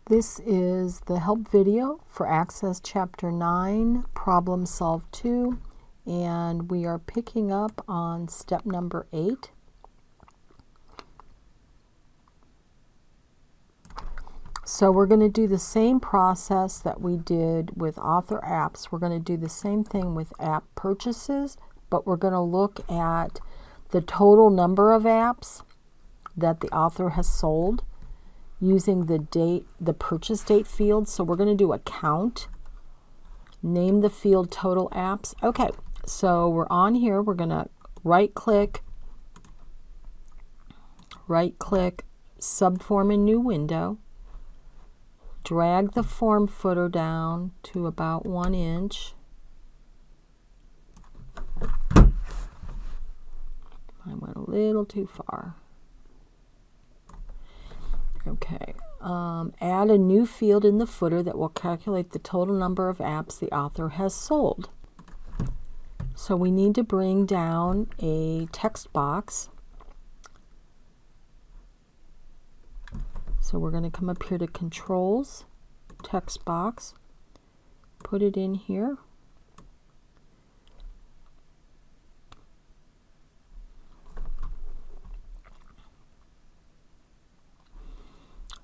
This is the help video for Access Chapter 9, Problem Solve 2, and we are picking up on step number 8. So we're going to do the same process that we did with author apps. We're going to do the same thing with app purchases, but we're going to look at the total number of apps that the author has sold using the purchase date field. So we're going to do a count. Name the field total apps. Okay, so we're on here. We're going to right click, subform in new window, drag the form footer down to about 1 inch. I went a little too far. Okay, add a new field in the footer that will calculate the total number of apps the author has sold. So we need to bring down a text box. So we're going to come up here to Controls, text box, put it in here.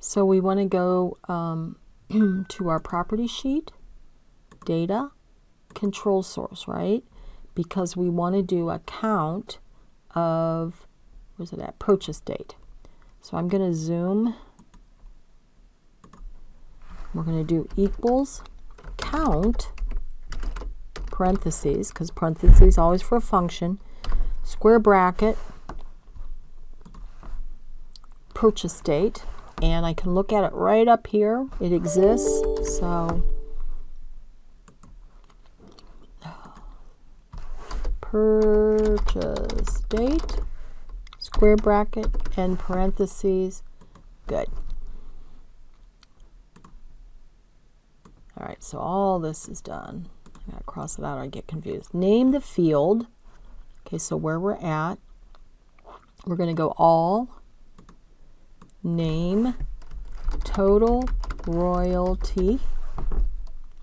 So we want to go to our property sheet, data, control source, right? Because we want to do a count of, where's it at, purchase date. So I'm going to zoom. We're going to do equals count, parentheses, because parentheses always for a function, square bracket, purchase date. And I can look at it right up here. It exists. So purchase date, square bracket, and parentheses. Good. All right, so all this is done. I gotta cross it out, I get confused. Name the field. Okay, so where we're at, we're gonna go all, name, total royalty,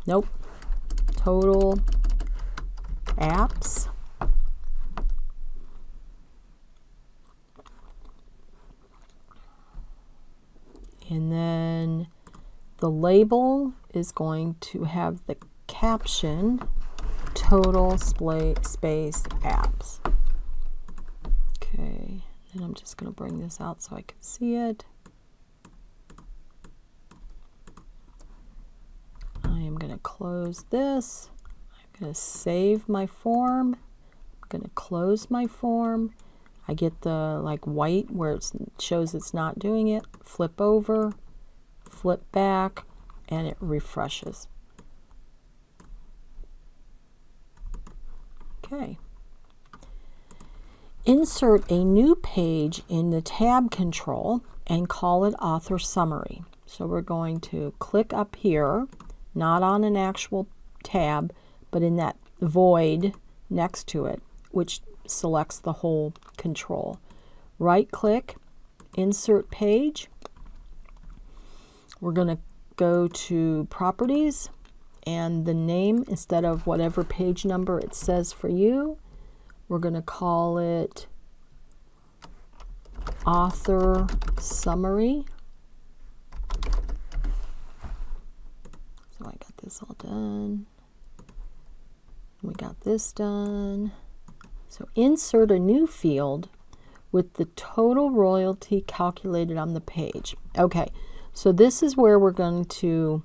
nope, total apps, and then the label is going to have the caption total space apps. Okay. And I'm just going to bring this out so I can see it. I am going to close this. I'm going to save my form. I'm going to close my form. I get the like white where it shows it's not doing it. Flip over, flip back, and it refreshes. Okay. Insert a new page in the tab control and call it author summary. So we're going to click up here, not on an actual tab, but in that void next to it, which selects the whole control. Right click, insert page. We're going to go to properties, and the name, instead of whatever page number it says for you, we're going to call it author summary. So I got this all done. We got this done. So insert a new field with the total royalty calculated on the page. Okay, so this is where we're going to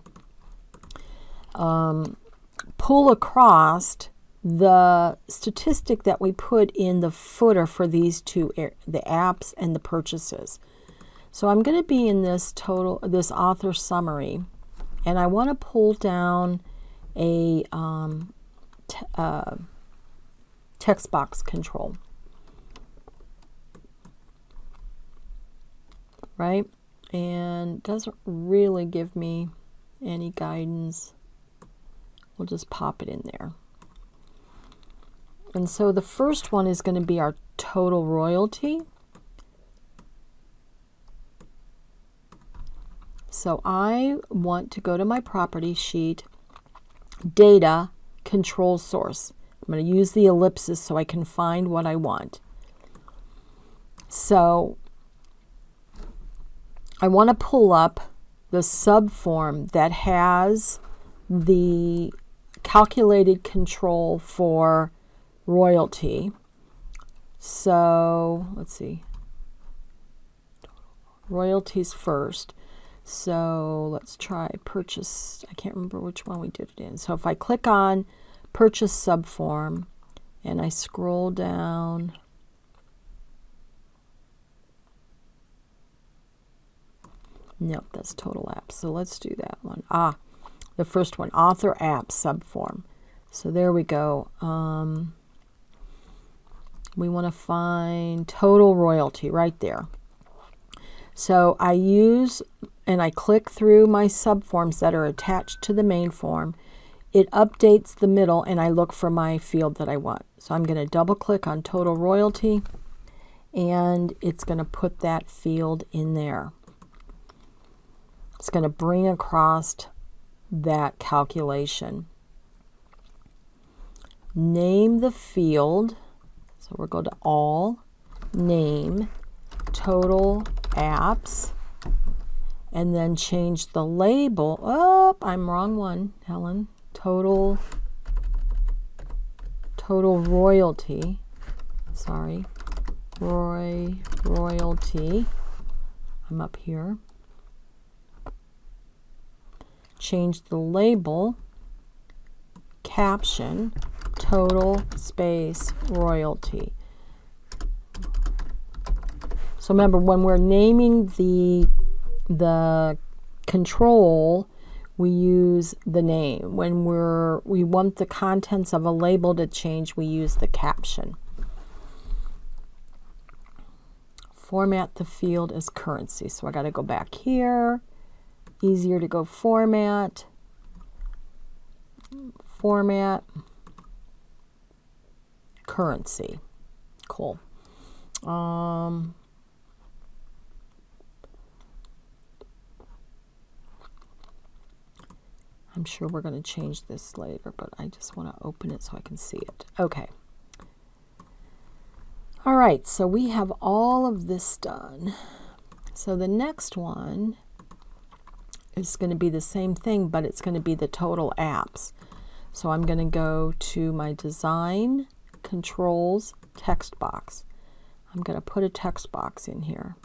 pull across the statistic that we put in the footer for these two, the apps and the purchases. So I'm going to be in this author summary, and I want to pull down a text box control, right? And it doesn't really give me any guidance. We'll just pop it in there. And so the first one is going to be our total royalty. So I want to go to my property sheet, data, control source. I'm going to use the ellipsis so I can find what I want. So I want to pull up the subform that has the calculated control for royalty. So let's see, royalties first. So let's try purchase. I can't remember which one we did it in. So if I click on purchase subform and I scroll down, nope, that's total apps. So let's do that one. The first one, author app subform. So there we go. We want to find total royalty right there. So I use and I click through my subforms that are attached to the main form. It updates the middle and I look for my field that I want. So I'm going to double click on total royalty and it's going to put that field in there. It's going to bring across that calculation. Name the field. So we'll go to all, name, total apps, and then change the label. Oh, I'm wrong one, Helen. Total royalty. Sorry. Royalty. I'm up here. Change the label, caption, total space royalty. So remember, when we're naming the control, we use the name. When we want the contents of a label to change, we use the caption. Format the field as currency. So I got to go back here. Easier to go format, currency. Cool. I'm sure we're going to change this later, but I just want to open it so I can see it. Okay. All right, so we have all of this done. So the next one is going to be the same thing, but it's going to be the total apps. So I'm going to go to my design, controls, text box. I'm going to put a text box in here.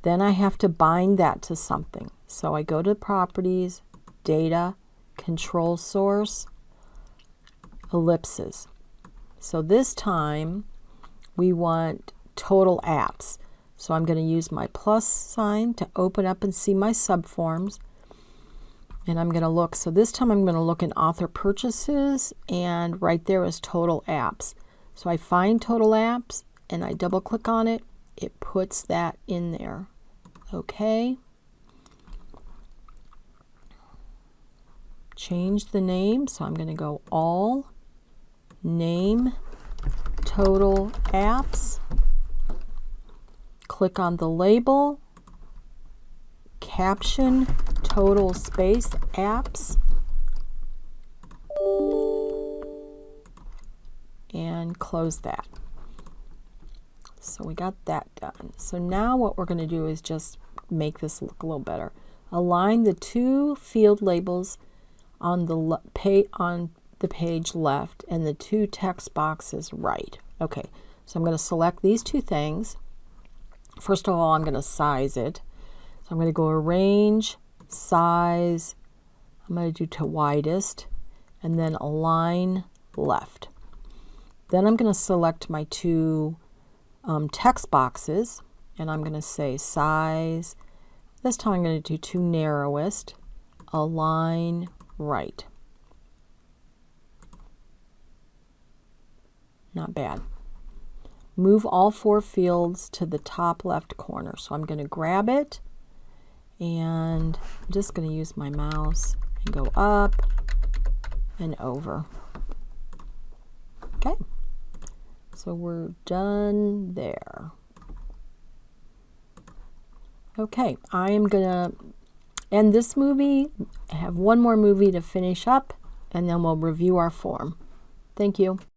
Then I have to bind that to something. So I go to properties, data, control source, ellipses. So this time we want total apps. So I'm going to use my plus sign to open up and see my subforms. And I'm going to look. So this time I'm going to look in author purchases, and right there is total apps. So I find total apps and I double click on it. It puts that in there. Okay. Change the name. So I'm going to go all, name, total apps. Click on the label, caption, total space apps, and close that. So we got that done. So now what we're going to do is just make this look a little better. Align the two field labels on the page left and the two text boxes right. Okay, so I'm going to select these two things. First of all, I'm going to size it. So I'm going to go arrange, size, I'm going to do to widest, and then align left. Then I'm going to select my two text boxes, and I'm going to say size. This time I'm going to do to narrowest, align right. Not bad. Move all four fields to the top left corner. So I'm going to grab it, and I'm just going to use my mouse and go up and over. Okay, so we're done there. Okay, I am going to end this movie, have one more movie to finish up, and then we'll review our form. Thank you.